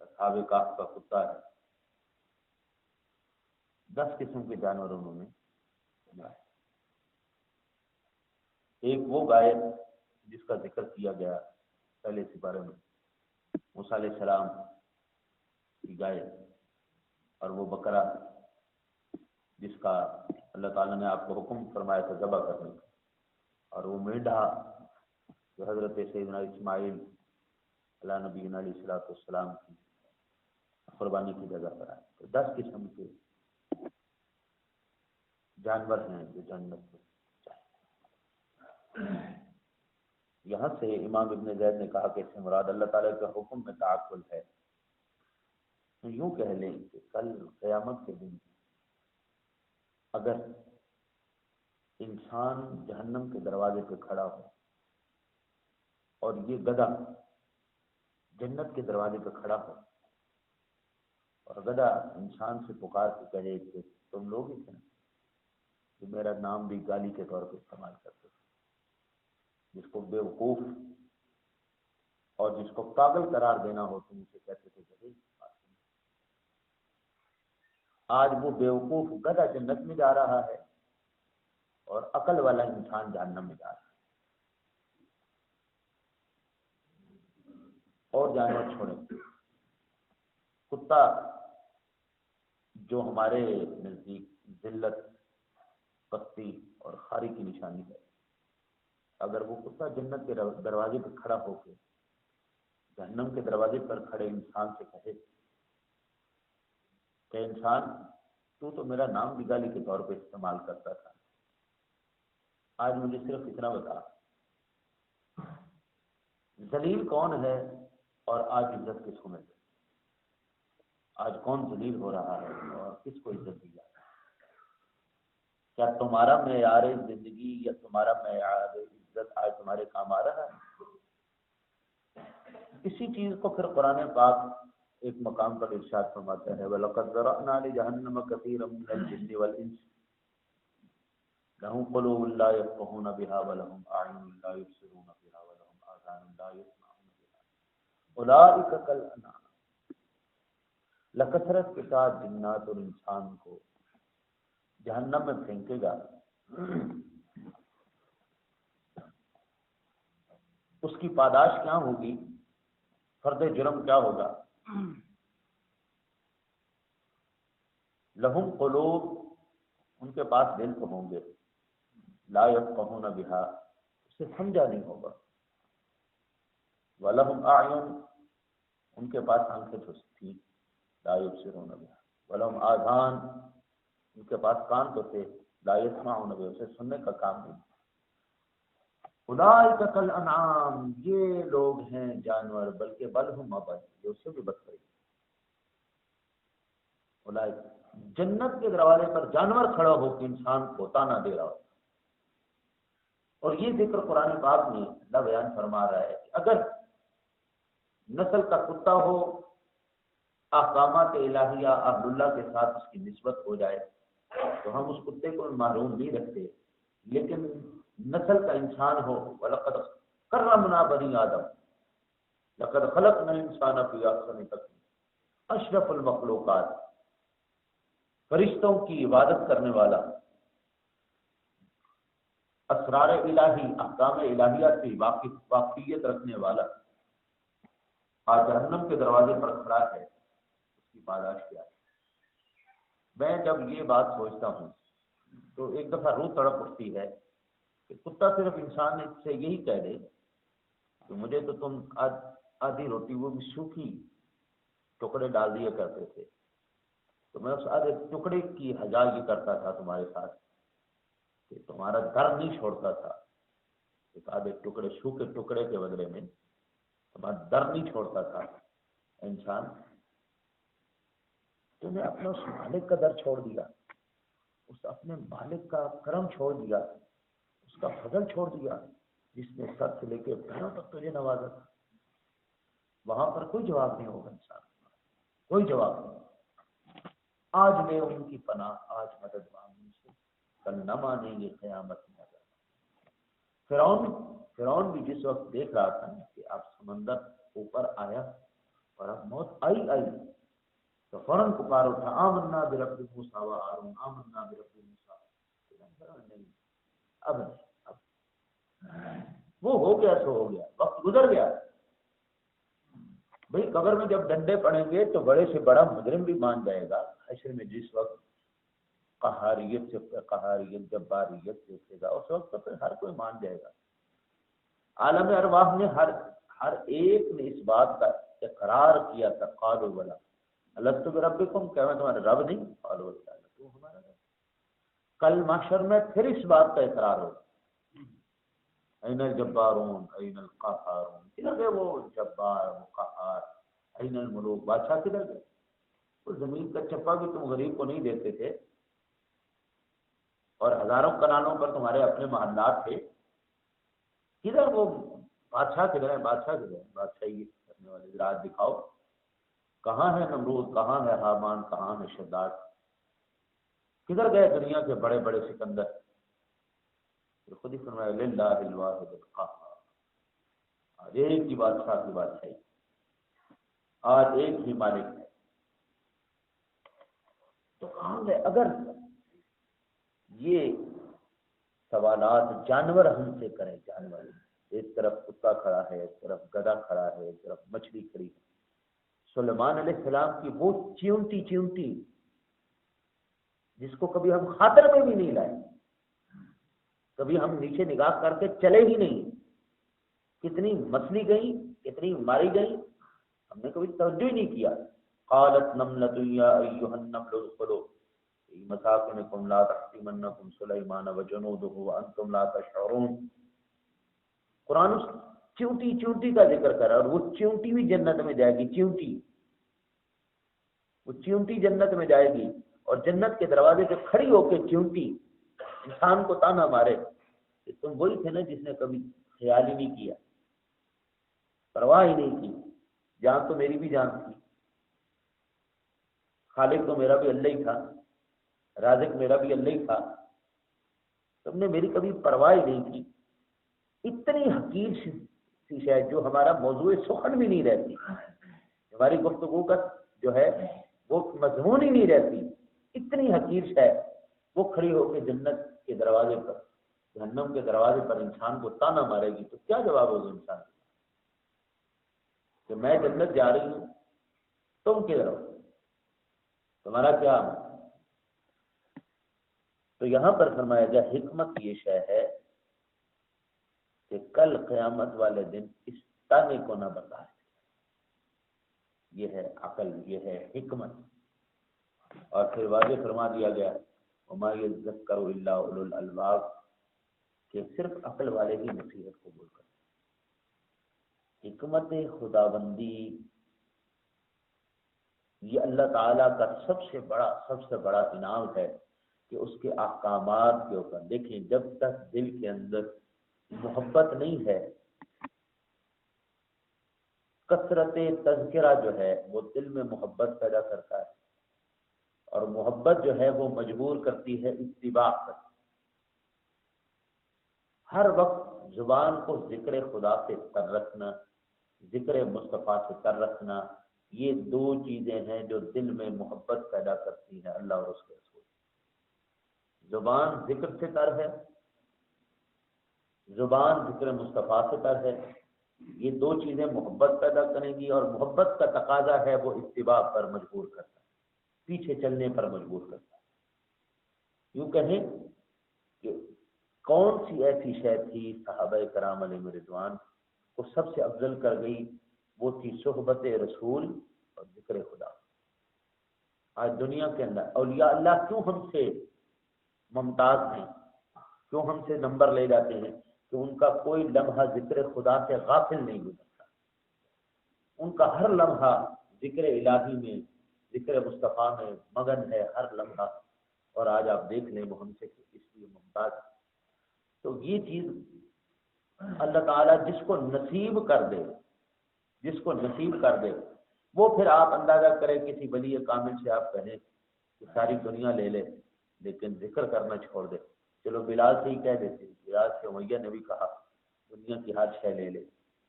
اصحاب کہف کا کتا ہے، 10 قسم کے جانور انہوں نے بنائے۔ ایک وہ گائے جس کا ذکر کیا گیا پہلے سپارے میں، موسیٰ علیہ السلام کی گائے، اور وہ بکرا جس کا اللہ تعالیٰ نے آپ کو حکم فرمایا تھا ذبح کرنے کا، اور وہ مینڈھا جو حضرت سیدنا اسماعیل علیہ نبینا علیہ الصلوۃ والسلام کی قربانی کی جگہ پر آئے۔ تو 10 قسم کے جانور ہیں جو جنت میں جائیں۔ یہاں سے امام ابن زید نے کہا کہ اس سے مراد اللہ تعالیٰ کے حکم میں تعقل ہے۔ تو یوں کہہ لیں کہ کل قیامت کے دن اگر انسان جہنم کے دروازے پہ کھڑا ہو اور یہ گدھا جنت کے دروازے پہ کھڑا ہو، اور گدھا انسان سے پکار کے کہے کہ تم لوگ ہی تھے نا کہ میرا نام بھی گالی کے طور پہ استعمال کرتے تھے، جس کو بیوقوف اور جس کو پاگل قرار دینا ہو تم اسے کہتے تھے کہ آج وہ بیوقوف گدھا جنت میں جا رہا ہے اور عقل والا انسان جہنم میں جا رہا ہے۔ اور جانور چھوڑیں، کتا جو ہمارے نزدیک ذلت، پستی اور خاری کی نشانی ہے، اگر وہ کتا جنت کے دروازے پر کھڑا ہو کے جہنم کے دروازے پر کھڑے انسان سے کہے کہ انسان تو میرا نام بھی گالی کے طور پہ استعمال کرتا تھا، آج مجھے صرف اتنا بتا، ذلیل کون ہے اور آج عزت کس کو مل رہی ہے؟ آج کون ذلیل ہو رہا ہے اور کس کو عزت دی جائے؟ کیا تمہارا معیار زندگی یا تمہارا معیار عزت آج تمہارے کام آ رہا ہے؟ اسی چیز کو پھر قرآن پاک ایک مقام پر ارشاد فرماتا ہے وَلَقَدْ ذَرَأْنَا لِجَهَنَّمَ كَثِيرًا مِنَ الْجِنِّ وَالْإِنسِ لَهُمْ قُلُوبٌ لَا يَفْقَهُونَ بِهَا وَلَهُمْ أَعْيُنٌ لَا يُبْصِرُونَ بِهَا وَلَهُمْ آذَانٌ لَا يَسْمَعُونَ بِهَا أُولَٰئِكَ كَالْأَنْعَامِ۔ لکثرت کے ساتھ جنات اور انسان کو جہنم میں پھینکے گا، اس کی پاداش کیا ہوگی؟ فرد جرم کیا ہوگا؟ لہم قلوب، ان کے پاس دل تو ہوں گے، لا یفقہون بہا، اسے سمجھا نہیں ہوگا، ولہم اعین، ان کے پاس آنکھیں تو تھیں، لا یبصرون بہا، ولہم آذان، ان کے پاس کان تو تھے، لا یسمعون بہا، اسے سننے کا کام نہیں۔ اولئک کالانعام، یہ لوگ ہیں جانور، بلکہ بل ہم اضل، یہ اس سے بھی بدتر ہے۔ اولئک، جنت کے دروازے پر جانور کھڑا ہو کے انسان کو تانا دے رہا ہو، اور یہ ذکر قرآن پاک میں اللہ بیان فرما رہا ہے کہ اگر نسل کا کتا ہو، احکامات الہیہ عبد اللہ کے ساتھ اس کی نسبت ہو جائے تو ہم اس کتے کو محروم نہیں رکھتے، لیکن نسل کا انسان ہو، وَلَقَدْ كَرَّمْنَا بَنِي آدَمَ لَقَدْ خَلَقْنَا الْإِنسَانَ فِي أَحْسَنِ تَقْوِيمٍ، اشرف المخلوقات، فرشتوں کی عبادت کرنے والا، اسرار الہی، احکام الہیہ سے واقفیت رکھنے والا، آج جہنم کے دروازے پر کھڑا ہے، اس کی پاداش کیا ہے؟ میں جب یہ بات سوچتا ہوں تو ایک دفعہ روح تڑپ اٹھتی ہے کہ کتا صرف انسان سے یہی کہہ دے کہ مجھے تو تم آدھی روٹی وہ بھی سوکھی ٹکڑے ڈال دیا کرتے تھے، تو میں اس آدھے ٹکڑے کی حجا یہ کرتا تھا تمہارے ساتھ کہ تمہارا در نہیں چھوڑتا تھا، ایک آدھے ٹکڑے سوکھے ٹکڑے کے بدلے میں تمہارا در نہیں چھوڑتا تھا انسان، تو نے اپنا اس مالک کا در چھوڑ دیا، اس اپنے مالک کا کرم چھوڑ دیا، اس کا فضل چھوڑ دیا جس نے سر سے لے کے پیروں تک تجھے نوازا تھا۔ وہاں پر کوئی جواب نہیں ہوگا انسان، کوئی جواب نہیں۔ آج لے ان کی پناہ، آج مدد مانگنے سے، کل نہ مانیں گے قیامت میں۔ فرعون بھی جس وقت دیکھ رہا تھا کہ آپ سمندر اوپر آیا اور اب موت آئی تو فوراً پکار اٹھا آمنا برب موسیٰ و ہارون، آمنا برب موسیٰ، نہیں اب نہیں، اب وہ ہو گیا سو ہو گیا، وقت گزر گیا۔ بھئی قبر میں جب ڈنڈے پڑیں گے تو بڑے سے بڑا مجرم بھی مان جائے گا، حشر میں جس وقت قہاریت جباریت دیکھے گا اس وقت تو پھر ہر کوئی مان جائے گا۔ عالم ارواح میں ہر ایک نے اس بات کا اقرار کیا تھا، قالوا بلا الست بربکم، کیا میں تمہارا رب نہیں؟ قالوا بلا تو ہمارا رب۔ کل محشر میں پھر اس بات کا اقرار ہوگا، این الجبارون این القہارون، کدھر گئے وہ جبار وہ قہار، این الملوک، بادشاہ کدھر گئے؟ وہ زمین کا چپا بھی تم غریب کو نہیں دیتے تھے، اور ہزاروں کنالوں پر تمہارے اپنے محلات تھے، کدھر وہ بادشاہ کدھر ہے؟ بادشاہ کدھر ہے؟ بادشاہی کرنے والے راج دکھاؤ، کہاں ہے نمرود، کہاں ہے حامان، کہاں ہے شداد، کدھر گئے دنیا کے بڑے بڑے سکندر؟ تو خود ہی فرمایا للہ الواحد القہار، آج ایک ہی بادشاہ کی بادشاہی، آج ایک ہی مالک ہے۔ تو کہاں گئے؟ اگر یہ سوالات جانور ہم سے کریں، جانور، ایک طرف کتا کھڑا ہے، ایک طرف گدھا کھڑا ہے، ایک طرف مچھلی کھڑی ہے، سلیمان علیہ السلام کی وہ چیونٹی جس کو کبھی ہم خاطر میں بھی نہیں لائے، کبھی ہم نیچے نگاہ کر کے چلے ہی نہیں، کتنی مسلی گئی، کتنی ماری گئی، ہم نے کبھی توجہ ہی نہیں کیا۔ قالت نملۃ یا ایھا النمل ادخلوا فی مساکنکم لا تحطمنکم سلیمان وجنودہ وانتم لا تشعرون۔ قرآن اس چیونٹی کا ذکر کر رہا ہے، اور وہ چیونٹی بھی جنت میں جائے گی، وہ چیونٹی جنت میں جائے گی، اور جنت کے دروازے پہ کھڑی ہو کے چیونٹی انسان کو تانا مارے کہ تم وہی تھے نا جس نے کبھی خیال ہی نہیں کیا، پرواہ ہی نہیں کی، جان تو میری بھی جان تھی، خالق تو میرا بھی اللہ ہی تھا، رازق میرا بھی اللہ ہی تھا، تم نے میری کبھی پرواہ ہی نہیں کی۔ اتنی حقیر سی شے جو ہمارا موضوع سخن بھی نہیں رہتی، ہماری گفتگو کا جو ہے وہ مضمون ہی نہیں رہتی، اتنی حقیر شے وہ کھڑی ہو کے جنت کے دروازے پر، جہنم کے دروازے پر انسان کو تانا مارے گی، تو کیا جواب ہوگا انسان کہ میں جنت جا رہی ہوں، تم کدھر ہو، تمہارا کیا؟ تو یہاں پر فرمایا گیا حکمت یہ شے ہے کہ کل قیامت والے دن اس تانے کو نہ برداشت، یہ ہے عقل، یہ ہے حکمت۔ اور پھر واضح فرما دیا گیا وما یذکر الا اولو الالباب، کہ صرف عقل والے ہی نصیحت قبول کرتے۔ حکمت خداوندی یہ اللہ تعالیٰ کا سب سے بڑا انعام ہے کہ اس کے احکامات کے اوپر دیکھیں، جب تک دل کے اندر محبت نہیں ہے، کثرت تذکرہ جو ہے وہ دل میں محبت پیدا کرتا ہے، اور محبت جو ہے وہ مجبور کرتی ہے اتباع پر۔ ہر وقت زبان کو ذکر خدا سے تر رکھنا، ذکر مصطفیٰ سے تر رکھنا، یہ دو چیزیں ہیں جو دل میں محبت پیدا کرتی ہیں اللہ اور اس کے رسول۔ زبان ذکر سے تر ہے، زبان ذکر مصطفیٰ سے تر ہے، یہ دو چیزیں محبت پیدا کریں گی، اور محبت کا تقاضا ہے وہ اتباع پر مجبور کرتا ہے، پیچھے چلنے پر مجبور کرتا ہے۔ یوں کہیں کہ کون سی ایسی شے تھی صحابہ کرام علیہ رضوان کو سب سے افضل کر گئی؟ وہ تھی صحبت رسول اور ذکر خدا۔ آج دنیا کے اندر اولیاء اللہ کیوں ہم سے ممتاز ہیں، کیوں ہم سے نمبر لے جاتے ہیں؟ کہ ان کا کوئی لمحہ ذکر خدا سے غافل نہیں گزرتا، ان کا ہر لمحہ ذکر الہی میں، ذکر مصطفیٰ میں مگن ہے ہر لمحہ، اور آج آپ دیکھ لیں وہ ہم سے اس لیے ممتاز۔ تو یہ چیز اللہ تعالیٰ جس کو نصیب کر دے، جس کو نصیب کر دے، وہ پھر آپ اندازہ کریں کسی ولی کامل سے آپ کہیں کہ ساری دنیا لے لے لیکن ذکر کرنا چھوڑ دے، چلو بلال سے ہی کہہ دیتے، بلال سے امیہ نے بھی کہا دنیا کی ہر شے لے لے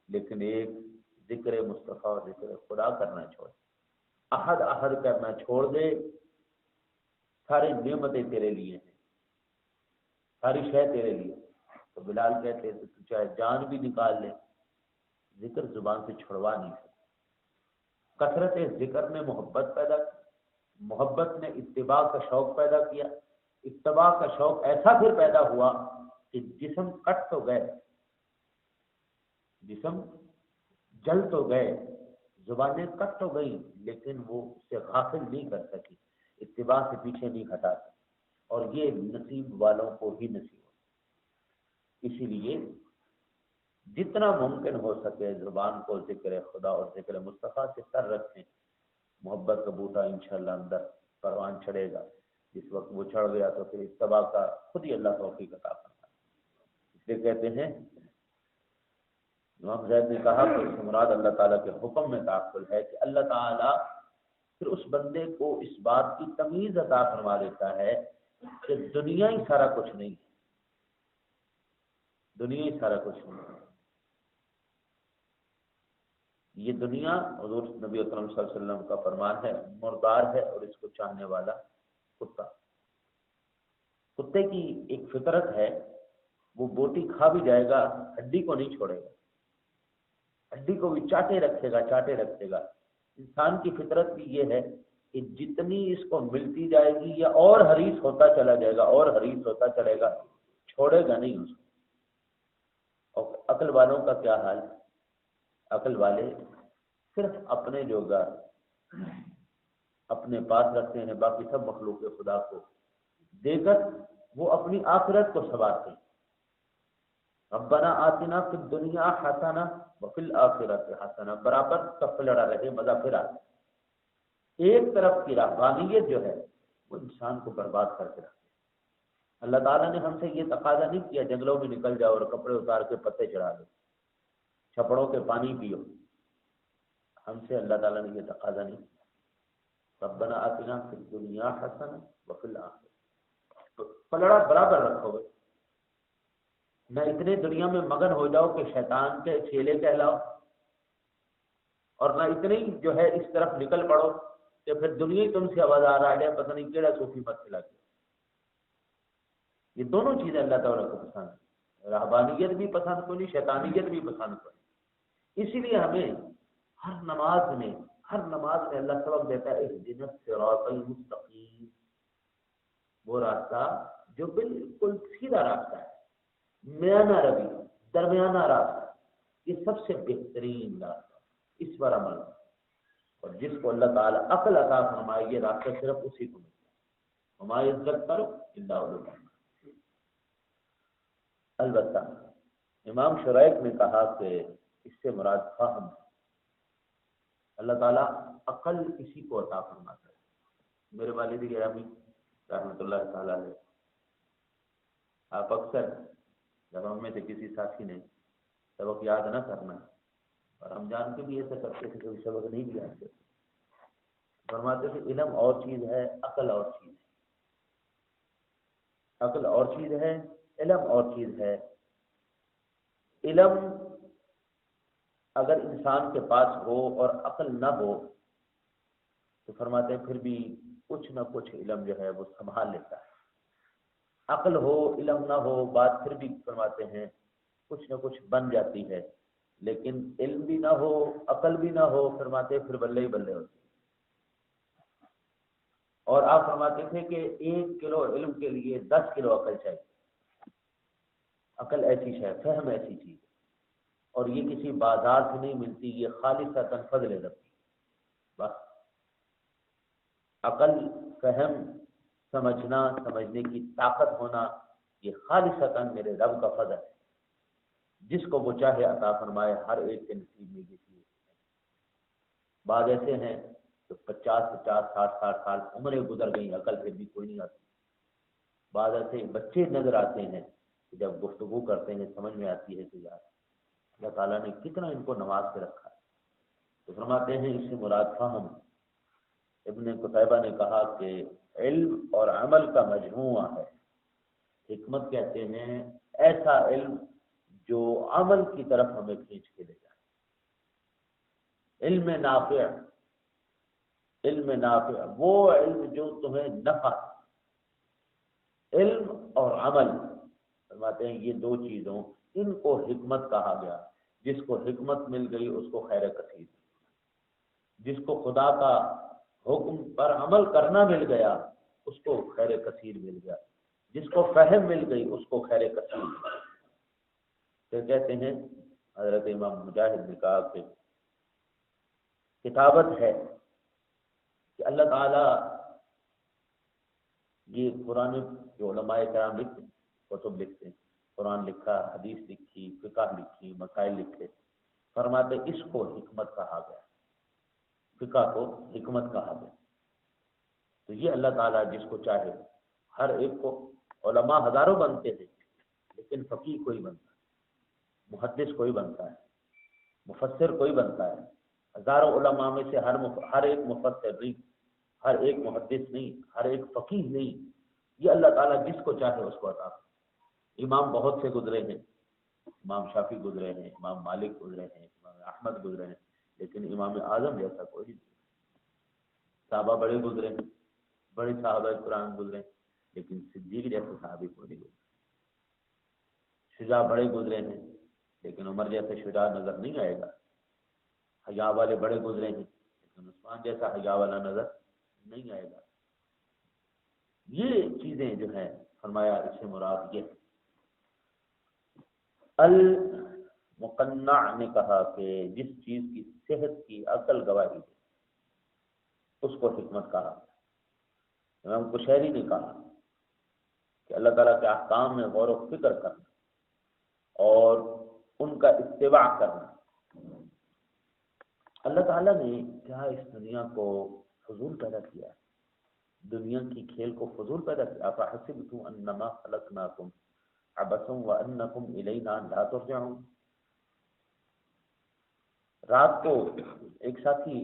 لیکن ایک ذکر مصطفیٰ اور ذکر خدا کرنا چھوڑ، احد احد کرنا چھوڑ دے، ساری نعمتیں تیرے لیے ہیں، ساری شے تیرے لیے۔ تو بلال کہتے ہیں تو چاہے جان بھی نکال لے، ذکر زبان سے چھڑوا نہیں سکتا۔ کثرت ذکر نے محبت پیدا کی، محبت نے اتباع کا شوق پیدا کیا، اتباع کا شوق ایسا پھر پیدا ہوا کہ جسم کٹ تو گئے، جسم جل تو گئے، زبانیں کٹ تو گئی، لیکن وہ اس سے غافل نہیں کر سکی، اتباع سے پیچھے نہیں ہٹا سکی، اور یہ نصیب والوں کو ہی نصیب ہو۔ اسی لیے جتنا ممکن ہو سکے زبان کو ذکر خدا اور ذکر مصطفیٰ سے تر رکھیں، محبت کا بوٹا انشاءاللہ اندر پروان چڑھے گا۔ جس وقت وہ چڑھ گیا تو پھر اتباع کا خود ہی اللہ توفیق عطا فرمائے۔ اس لیے کہتے ہیں امام زید نے کہا کہ اس سے مراد اللہ تعالیٰ کے حکم میں تعقل ہے کہ اللہ تعالیٰ پھر اس بندے کو اس بات کی تمیز عطا فرما دیتا ہے کہ دنیا ہی سارا کچھ نہیں ہے، دنیا ہی سارا کچھ نہیں ہے۔ یہ دنیا حضور نبی اکرم صلی اللہ علیہ وسلم کا فرمان ہے، مردار ہے اور اس کو چاہنے والا کتا۔ کتے کی ایک فطرت ہے، وہ بوٹی کھا بھی جائے گا، ہڈی کو نہیں چھوڑے گا، ہڈی کو بھی چاٹے رکھے گا، چاٹے رکھے گا۔ انسان کی فطرت بھی یہ ہے کہ جتنی اس کو ملتی جائے گی یا اور حریص ہوتا چلا جائے گا، اور حریص ہوتا چلے گا، چھوڑے گا نہیں اس کو۔ اور عقل والوں کا کیا حال؟ عقل والے صرف اپنے جو گھر اپنے پاس رکھتے ہیں، باقی سب مخلوق خدا کو دے کر وہ اپنی آخرت کو سنوارتے ہیں۔ ربنا آتنا فی الدنیا حسنہ وفی الآخرۃ حسنہ، برابر سب لڑا رہے، مزہ پھر آتا ہے۔ ایک طرف کی رہبانیت جو ہے وہ انسان کو برباد کر کے رکھتی ہے۔ اللہ تعالیٰ نے ہم سے یہ تقاضا نہیں کیا جنگلوں میں نکل جاؤ اور کپڑے اتار کے پتے چڑھا دو، چھپڑوں کے پانی پیو، ہم سے اللہ تعالیٰ نے یہ تقاضا نہیں کیا۔ ربنا آتنا فی الدنیا حسنہ وفی الآخرۃ، پلڑا برابر رکھو گے، نہ اتنے دنیا میں مگن ہو جاؤ کہ شیطان کے چیلے کہلاؤ، اور نہ اتنے ہی جو ہے اس طرف نکل پڑو کہ پھر دنیا ہی تم سے آواز آ رہا ہے پتہ نہیں کیڑا صوفی مت کھلا کے۔ یہ دونوں چیزیں اللہ تعالیٰ کو پسند ہے، رہبانیت بھی پسند کو نہیں، شیطانیت بھی پسند کو نہیں۔ اسی لیے ہمیں ہر نماز میں اللہ سبق دیتا ہے اہدنا الصراط المستقیم، وہ راستہ جو بالکل سیدھا راستہ ہے، میانہ روی، درمیانہ راستہ، یہ سب سے بہترین راستہ، اس پر عمل کرو۔ اور جس کو اللہ تعالیٰ عقل عطا فرمائے یہ راستہ صرف اسی کو ملتا ہے، وما یذکر الا اولو الالباب۔ البتہ امام شریک نے کہا کہ اس سے مراد فہم ہے، اللہ تعالیٰ عقل اسی کو عطا فرماتا ہے۔ میرے والد گرامی رحمۃ اللہ تعالیٰ علیہ، آپ اکثر جب ہم میں سے کسی ساتھی نے سبق یاد نہ کرنا، اور ہم جان کے بھی ایسا کرتے تھے کہ سبق نہیں بھی یاد کرتے، فرماتے تھے علم اور چیز ہے، عقل اور چیز ہے، عقل اور چیز ہے، علم اور چیز ہے۔ علم اگر انسان کے پاس ہو اور عقل نہ ہو تو فرماتے ہیں پھر بھی کچھ نہ کچھ علم جو ہے وہ سنبھال لیتا ہے۔ عقل ہو علم نہ ہو بات پھر بھی فرماتے ہیں کچھ نہ کچھ بن جاتی ہے، لیکن علم بھی نہ ہو عقل بھی نہ ہو فرماتے پھر بلے ہی بلے ہوتی ہے۔ اور آپ فرماتے تھے کہ 1 کلو علم کے لیے 10 کلو عقل چاہیے۔ عقل ایسی ہے، فہم ایسی چیز ہے، اور یہ کسی بازار سے نہیں ملتی، یہ خالصتاً فضل رب کی بس۔ عقل، فہم، سمجھنے کی طاقت ہونا یہ خالصتاً میرے رب کا فضل ہے، جس کو وہ چاہے عطا فرمائے، ہر ایک کے نصیب میں یہ چیز ہے۔ بعض ایسے ہیں تو 50 60 سال عمریں گزر گئی، عقل پھر بھی کوئی نہیں آتی۔ بعض ایسے بچے نظر آتے ہیں کہ جب گفتگو کرتے ہیں سمجھ میں آتی ہے کہ یار اللہ تعالیٰ نے کتنا ان کو نواز کے رکھا ہے۔ تو فرماتے ہیں اس سے مراد فہم۔ ابن قتیبہ نے کہا کہ علم اور عمل کا مجموعہ ہے۔ حکمت کہتے ہیں ایسا علم جو عمل کی طرف ہمیں کھینچ کے لے جائے، علم نافع، علم نافع وہ علم جو تمہیں نفع، علم اور عمل فرماتے ہیں یہ دو چیزوں، ان کو حکمت کہا گیا۔ جس کو حکمت مل گئی اس کو خیر کثیر، جس کو خدا کا حکم پر عمل کرنا مل گیا اس کو خیر کثیر مل گیا، جس کو فہم مل گئی اس کو خیر کثیر مل گیا۔ پھر کہتے ہیں حضرت امام مجاہد نے کہا کہ کتابت ہے کہ اللہ تعالیٰ یہ قرآن جو علماء کرام لکھتے ہیں، کتب لکھتے ہیں، قرآن لکھا، حدیث لکھی، فقہ لکھی، مسائل لکھے، فرماتے اس کو حکمت کہا گیا، فقہ کو حکمت کہا گیا۔ تو یہ اللہ تعالیٰ جس کو چاہے، ہر ایک کو، علماء ہزاروں بنتے ہیں لیکن فقیہ کوئی بنتا ہے، محدث کوئی بنتا ہے، مفسر کوئی بنتا ہے۔ ہزاروں علماء میں سے ہر ایک مفسر نہیں، ہر ایک محدث نہیں، ہر ایک فقیہ نہیں۔ یہ اللہ تعالیٰ جس کو چاہے اس کو عطا کرے۔ امام بہت سے گزرے ہیں، امام شافعی گزرے ہیں، امام مالک گزرے ہیں، امام احمد گزرے ہیں، لیکن امام اعظم جیسا کوئی نہیں۔ صحابہ بڑے گزرے ہیں، بڑے صحابہ قرآن گزرے ہیں، لیکن صدیق جیسے صحابی کوئی نہیں گزرے۔ شجاع بڑے گزرے ہیں لیکن عمر جیسے شجاع نظر نہیں آئے گا۔ حیا والے بڑے گزرے ہیں لیکن عثمان جیسا حیا والا نظر نہیں آئے گا۔ یہ چیزیں جو ہیں فرمایا اس سے مراد یہ ہے۔ المقنع نے کہا کہ جس چیز کی صحت کی عقل گواہی دے اس کو حکمت کہا۔ امام قشیری نے کہا کہ اللہ تعالیٰ کے احکام میں غور و فکر کرنا اور ان کا اتباع کرنا۔ اللہ تعالیٰ نے کیا اس دنیا کو فضول پیدا کیا ہے، دنیا کی کھیل کو فضول پیدا کیا۔ فَحَسِبْتُمْ أَنَّمَا خَلَقْنَاكُمْ عَبَثًا وَأَنَّكُمْ إِلَيْنَا لَا تُرْجَعُونَ۔ رات کو ایک ساتھی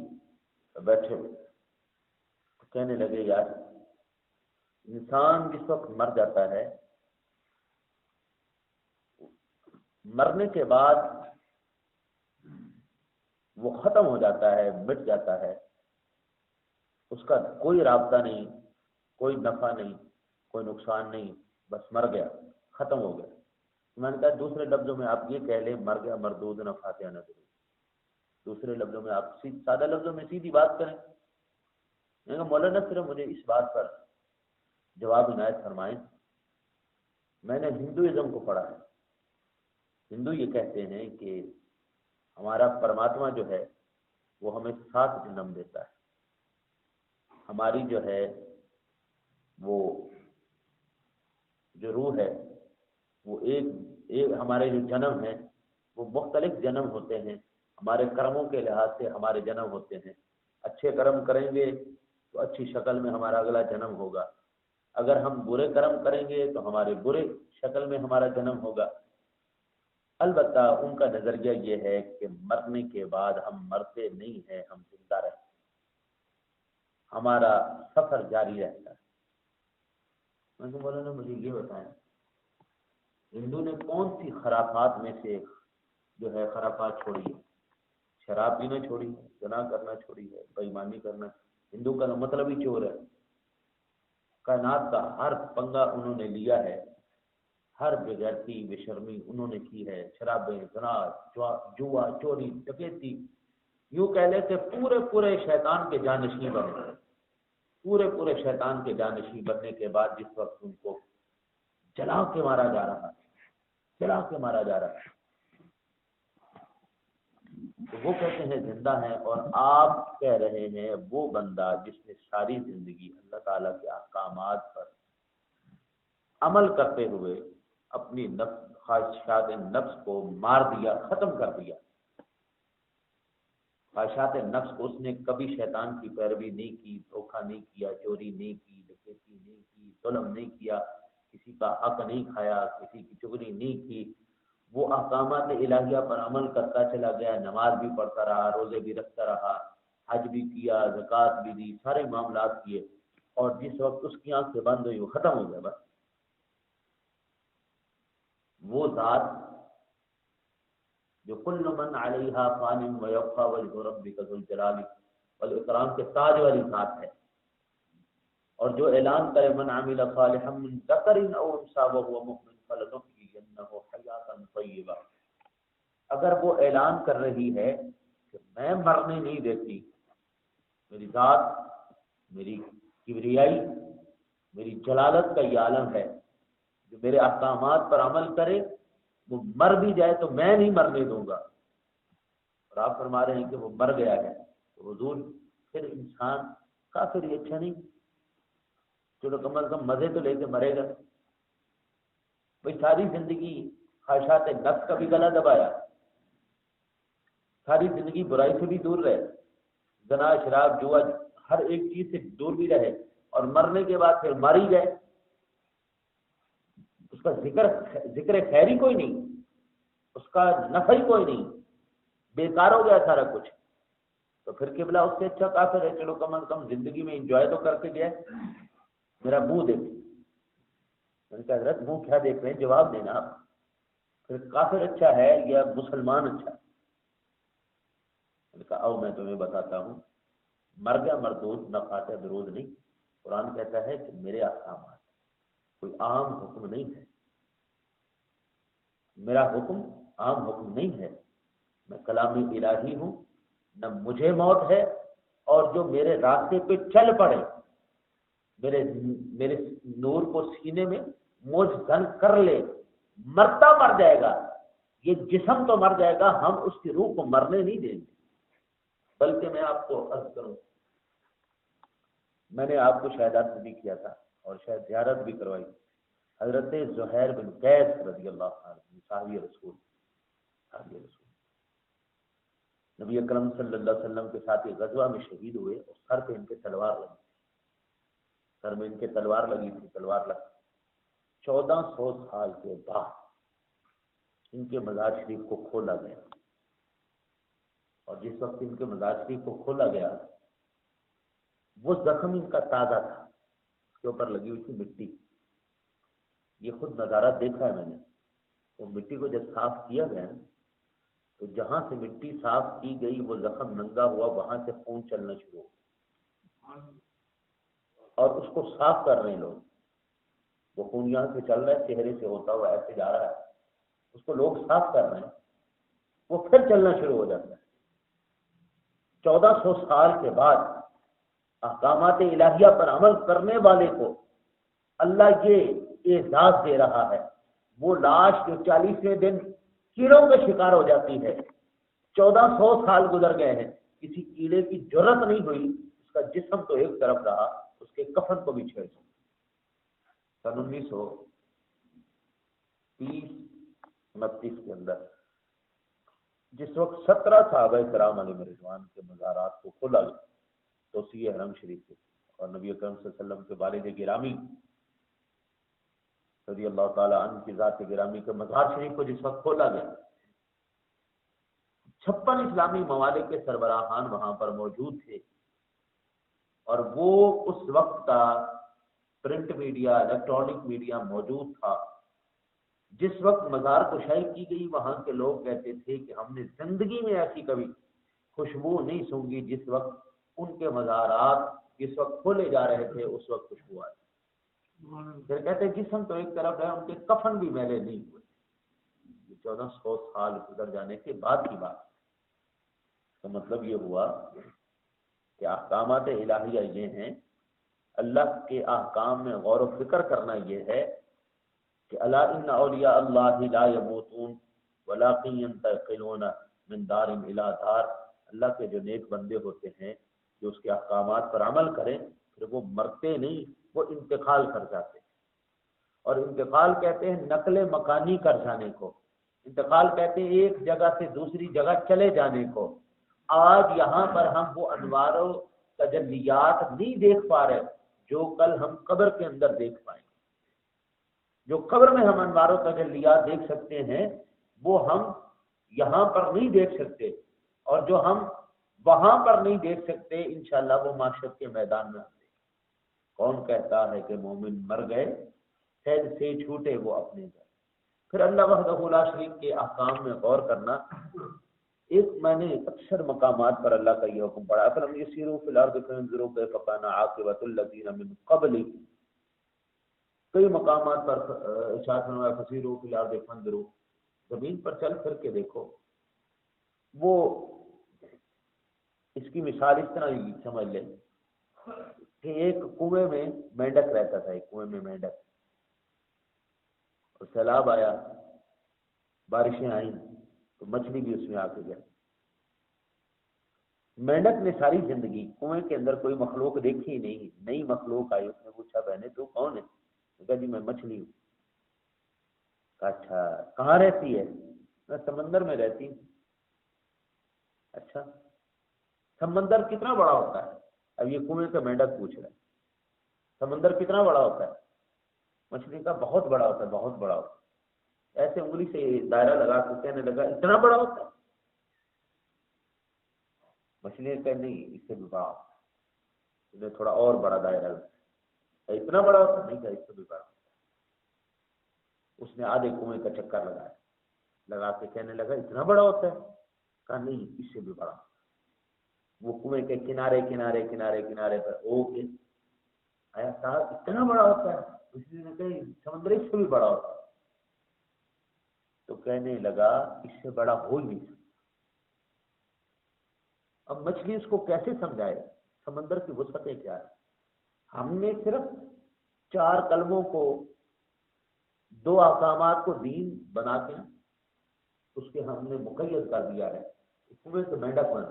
بیٹھے تو کہنے لگے یار انسان جس وقت مر جاتا ہے، مرنے کے بعد وہ ختم ہو جاتا ہے، مٹ جاتا ہے، اس کا کوئی رابطہ نہیں، کوئی نفع نہیں، کوئی نقصان نہیں، بس مر گیا، ختم ہو گیا۔ میں نے کہا دوسرے لفظوں میں آپ یہ کہہ لیں مر گیا مردود نہ فاتحہ نہ درود۔ دوسرے لفظوں میں آپ سادہ لفظوں میں سیدھی بات کریں۔ میں نے کہا مولانا صرف مجھے اس بات پر جواب عنایت فرمائیں۔ میں نے ہندوازم کو پڑھا ہے، ہندو یہ کہتے ہیں کہ ہمارا پرماتما جو ہے وہ ہمیں 7 جنم دیتا ہے، ہماری جو ہے وہ جو روح ہے وہ ایک ہمارے جو جنم ہیں وہ مختلف جنم ہوتے ہیں، ہمارے کرموں کے لحاظ سے ہمارے جنم ہوتے ہیں۔ اچھے کرم کریں گے تو اچھی شکل میں ہمارا اگلا جنم ہوگا، اگر ہم برے کرم کریں گے تو ہمارے برے شکل میں ہمارا جنم ہوگا۔ البتہ ان کا نظریہ یہ ہے کہ مرنے کے بعد ہم مرتے نہیں ہیں، ہم زندہ رہتے ہیں، ہمارا سفر جاری رہتا ہے۔ میں تو بولا نا مجھے یہ بتائیں ہندو نے کون سی خرافات میں سے جو ہے خرافات چھوڑی ہے؟ شراب پینا چھوڑی ہے، زنا کرنا چھوڑی ہے، بے ایمانی کرنا۔ ہندو کا مطلب ہی چور ہے۔ کائنات کا ہر پنگا انہوں نے لیا ہے، ہر بغیرتی بے شرمی انہوں نے کی ہے، شرابیں، زنا، جوا، چوری، ڈکیتی، یوں کہہ لے کہ پورے شیطان کے جانشین بنے، پورے شیطان کے جانشین بننے کے بعد جس وقت ان کو جلا کے مارا جا رہا ہے، تو وہ کہتے ہیں زندہ ہیں، اور آپ کہہ رہے ہیں وہ بندہ جس نے ساری زندگی اللہ تعالیٰ کے احکامات پر عمل کرتے ہوئے اپنی خواہشات نفس کو مار دیا، ختم کر دیا۔ خواہشات نفس کو اس نے کبھی شیطان کی پیروی نہیں کی، دھوکہ نہیں کیا، چوری نہیں کی، ڈکیتی نہیں کی، ظلم نہیں کیا، کسی کا حق نہیں کھایا، کسی کی چغلی نہیں کی، وہ احکامات الہیہ پر عمل کرتا چلا گیا، نماز بھی پڑھتا رہا، روزے بھی رکھتا رہا، حج بھی کیا، زکوٰۃ بھی دی، سارے معاملات کیے، اور جس وقت اس کی آنکھیں بند ہوئی وہ ختم ہو گیا۔ بس وہ ذات جو کل من علیہا فان ویبقی وجہ ربک ذو الجلال والاکرام کے تاج والی ذات ہے. اور جو اعلان کرے من عمل صالحا من ذکر او انثی وهو مؤمن فلنحیینہ حیاۃ طیبہ، اگر وہ اعلان کر رہی ہے کہ میں مرنے نہیں دیتی، میری ذات، میری کبریائی، میری جلالت کا یہ عالم ہے، جو میرے احکامات پر عمل کرے وہ مر بھی جائے تو میں نہیں مرنے دوں گا. اور آپ فرما رہے ہیں کہ وہ مر گیا ہے، تو حضور پھر انسان کافر ہی اچھا نہیں؟ چلو کم از کم مزے تو لے کے مرے گا. بھائی ساری زندگی خواہشات نفس کا بھی گلا دبایا، ساری زندگی برائی سے بھی دور رہے، زنا شراب جوا ہر ایک چیز سے دور بھی رہے، اور مرنے کے بعد پھر مر ہی گئے، اس کا ذکر خیری کوئی نہیں، اس کا نفع ہی کوئی نہیں، بیکار ہو گیا سارا کچھ. تو پھر قبلہ اس سے اچھا کافر ہے. چلو کم از کم زندگی میں انجوائے تو کر کے گیا، میرا منہ دیکھ. میں نے کہا حضرت منہ کیا دیکھ رہے ہیں، جواب دینا آپ. پھر کافر اچھا ہے یا مسلمان اچھا ہے؟ میں نے کہا او میں تمہیں بتاتا ہوں، مر گیا مردود نہ فاتح درود نہیں. قرآن کہتا ہے کہ میرے احکامات کوئی عام حکم نہیں ہے، میرا حکم عام حکم نہیں ہے، میں کلام الہی ہوں، نہ مجھے موت ہے، اور جو میرے راستے پہ چل پڑے، میرے نور کو سینے میں موج دن کر لے، مرتا مر جائے گا. یہ جسم تو مر جائے گا، ہم اس کی روح کو مرنے نہیں دیں گے. بلکہ میں آپ کو عرض کروں، میں نے آپ کو شاید عرض بھی کیا تھا اور شاید زیارت بھی کروائی، حضرت زہیر بن قیس رضی اللہ عنہ صحابی رسول نبی اکرم صلی اللہ علیہ وسلم کے ساتھ ایک غزوہ میں شہید ہوئے، اور سر پہ ان کے تلوار لگی، سر میں ان کے تلوار لگی تھی. 1400 سال کے بعد ان کے مزار شریف کو کھولا گیا، اور جس وقت ان کے مزار شریف کو کھولا گیا، وہ زخم ان کا تازہ تھا، اس کے اوپر لگی ہوئی تھی مٹی. یہ خود نظارہ دیکھا ہے میں نے. وہ مٹی کو جب صاف کیا گیا تو جہاں سے مٹی صاف کی گئی وہ زخم ننگا ہوا، وہاں سے خون چلنا شروع ہوا، اور اس کو صاف کر رہے ہیں لوگ. وہ خون یہاں سے چل رہا ہے، چہرے سے ہوتا ہوا ایسے جا رہا ہے، اس کو لوگ صاف کر رہے ہیں، وہ پھر چلنا شروع ہو جاتا ہے. 1400 سال کے بعد احکامات الہیہ پر عمل کرنے والے کو اللہ یہ اعزاز دے رہا ہے. وہ لاش جو 40ویں دن کیڑوں کا شکار ہو جاتی ہے، 1400 سال گزر گئے ہیں، کسی کیڑے کی جرت نہیں ہوئی، اس کا جسم تو ایک طرف رہا، اس کے کفن کو بھی چھیڑ دیا. سن 1930-29 کے اندر جس وقت 17 صحابہ کرام علیہ رضوان کے مزارات کو کھولا گیا توسیع حرم شریف سے، اور نبی اکرم صلی اللہ علیہ وسلم کے والد گرامی رضی اللہ تعالی عنہ کی ذات گرامی کے مزار شریف کو جس وقت کھولا گیا، 56 اسلامی ممالک کے سربراہان وہاں پر موجود تھے. اور وہ اس وقت کا پرنٹ میڈیا، الیکٹرانک میڈیا موجود تھا. جس وقت مزار کشائی کی گئی، وہاں کے لوگ کہتے تھے کہ ہم نے زندگی میں ایسی کبھی خوشبو نہیں سونگی جس وقت ان کے مزارات جس وقت کھولے جا رہے تھے اس وقت خوشبو آئی. پھر کہتے جسم تو ایک طرف ہے، ان کے کفن بھی میلے نہیں ہوئے. 1400 سال گزر جانے کے بعد کی بات. تو مطلب یہ ہوا کہ احکامات الہیہ یہ ہیں، اللہ کے احکام میں غور و فکر کرنا یہ ہے کہ الا ان اولیاء اللہ لا یموتون ولکن ینتقلون من دار الی دار. اللہ کے جو نیک بندے ہوتے ہیں جو اس کے احکامات پر عمل کریں، پھر وہ مرتے نہیں، وہ انتقال کر جاتے ہیں. اور انتقال کہتے ہیں نقل مکانی کر جانے کو، انتقال کہتے ہیں ایک جگہ سے دوسری جگہ چلے جانے کو. آج یہاں پر ہم وہ انوار و تجلیات نہیں دیکھ پا رہے جو کل ہم قبر کے اندر دیکھ پائیں گے. جو قبر میں ہم انوار و تجلیات دیکھ سکتے ہیں وہ ہم یہاں پر نہیں دیکھ سکتے، اور جو ہم وہاں پر نہیں دیکھ سکتے انشاءاللہ وہ معاشر کے میدان میں ہم دیکھیں. کون کہتا ہے کہ مومن مر گئے، سید سے چھوٹے وہ اپنے گھر. پھر اللہ وحدہ لا شریک کے احکام میں غور کرنا. ایک میں نے اکثر مقامات پر اللہ کا یہ حکم پڑھا فلم یسیروا فی الارض فینظروا کیف کان عاقبۃ الذین من قبلہم. کئی مقامات پر ارشاد فرمایا فسیروا فی الارض فانظروا، زمین پر چل پھر کے دیکھو. وہ اس کی مثال اس طرح ہی سمجھ لیں کہ ایک کنویں میں مینڈک رہتا تھا، ایک کنویں میں مینڈک، اور سیلاب آیا، بارشیں آئیں تو مچھلی بھی اس میں آ کے گئی. مینڈک نے ساری زندگی کنویں کے اندر کوئی مخلوق دیکھی ہی نہیں، نئی مخلوق آئی، اس نے پوچھا بہنے تو کون ہے؟ کہا جی میں مچھلی ہوں. کہا اچھا کہاں رہتی ہے؟ میں سمندر میں رہتی ہوں. اچھا سمندر کتنا بڑا ہوتا ہے؟ اب یہ کنویں کا مینڈک پوچھ رہا ہے سمندر کتنا بڑا ہوتا ہے؟ مچھلی کا بہت بڑا ہوتا ہے، بہت بڑا ہوتا ہے. ایسے انگلی سے دائرہ لگا کے کہنے لگا اتنا بڑا ہوتا ہے؟ مچھلی نے کہا نہیں اس سے بھی بڑا، انہیں تھوڑا اور بڑا دائرہ لگا. اتنا بڑا ہوتا نہیں، کہا اس سے بھی بڑا. اس نے آدھے کنویں کا چکر لگایا، لگا کے کہنے لگا اتنا بڑا ہوتا ہے؟ کہا نہیں اس سے بھی بڑا. وہ کنویں کے کنارے کنارے کنارے کنارے پر او کے آیا صاحب اتنا بڑا ہوتا ہے؟ اس نے کہا سمندر اس سے بھی بڑا ہوتا ہے. تو کہنے لگا اس سے بڑا ہو ہی نہیں سکتا. اب مچھلی اس کو کیسے سمجھائے سمندر کی وسعتیں کیا ہے؟ ہم نے صرف 4 کلموں کو، 2 احکامات کو دین بنا کے اس کے ہم نے مقید کر دیا ہے. کنویں سے مینڈک بن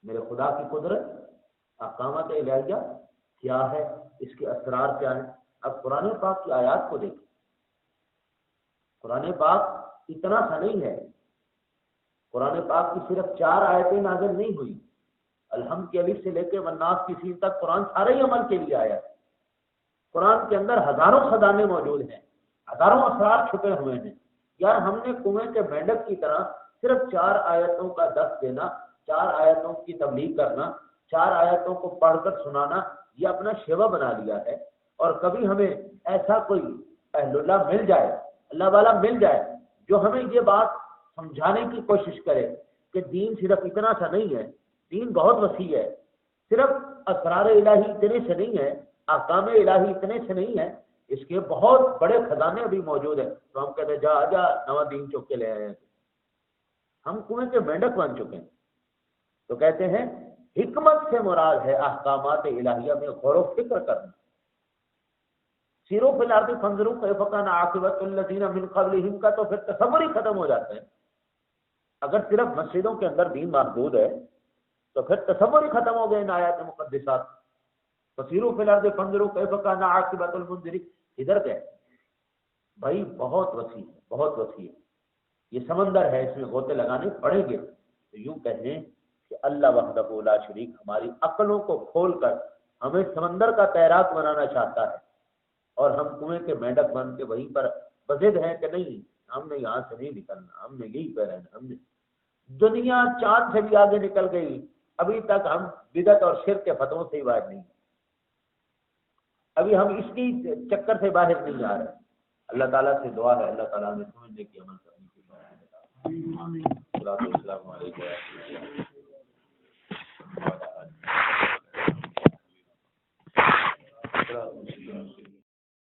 میرے خدا کی قدرت، احکامات الہیہ کیا ہے، اس کے اسرار کیا ہیں. اب قرآن پاک کی آیات کو دیکھیں. قرآن پاک اتنا سا نہیں ہے. قرآن پاک کی صرف 4 آیتیں نازل نہیں ہوئی. الحمد کی الف سے لے کے والناس کی سین تک قرآن سارے ہی عمل کے لیے آیا ہے. قرآن کے اندر ہزاروں خزانے موجود ہیں، ہزاروں اسرار چھپے ہوئے ہیں. یار ہم نے کنویں کے مینڈک کی طرح صرف 4 آیتوں کا درس دینا، 4 آیتوں کی تبلیغ کرنا، 4 آیتوں کو پڑھ کر سنانا یہ اپنا شیوا بنا لیا ہے. اور کبھی ہمیں ایسا کوئی اہل اللہ مل جائے، اللہ والا مل جائے جو ہمیں یہ بات سمجھانے کی کوشش کرے کہ دین صرف اتنا سا نہیں ہے، دین بہت وسیع ہے. صرف اسرار الہی اتنے سے نہیں ہے، احکام الہی اتنے سے نہیں ہے، اس کے بہت بڑے خزانے ابھی موجود ہیں. تو ہم کہتے ہیں جا جا نواں دین چوک کے لے آئے ہیں. ہم کنویں کے مینڈک بن چکے ہیں. تو کہتے ہیں حکمت سے مراد ہے احکامات الہیہ میں غور و فکر کرنا. سیروا فی الارض فانظروا کیف کان عاقبۃ الذین من قبلہم کا تو پھر تصور ہی ختم ہو جاتا ہے. اگر صرف مسجدوں کے اندر دین محدود ہے تو پھر تصور ہی ختم ہو گئے ان آیات مقدسات. فسیروا فی الارض فانظروا کیف کان عاقبۃ المنذرین ادھر گئے. بھائی بہت وسیع ہے، بہت وسیع ہے. یہ سمندر ہے، اس میں غوطے لگانے پڑیں گے. تو یوں کہیں کہ اللہ وحدہ لا شریک ہماری عقلوں کو کھول کر ہمیں سمندر کا تیراک بنانا چاہتا ہے، اور ہم کنویں کے مینڈک بن کے وہیں پر بضد ہیں کہ نہیں ہم نے یہاں سے نہیں نکلنا، ہم نے یہی پہ رہنا. ہم نے دنیا چاند سے بھی آگے نکل گئی، ابھی تک ہم بدعت اور شرک کے فتووں سے ہی باہر نہیں، ابھی ہم اس کی چکر سے باہر نہیں آ رہے. اللہ تعالیٰ سے دعا ہے اللہ تعالیٰ ہمیں سمجھنے کی عمل کرنے کی. السلام علیکم.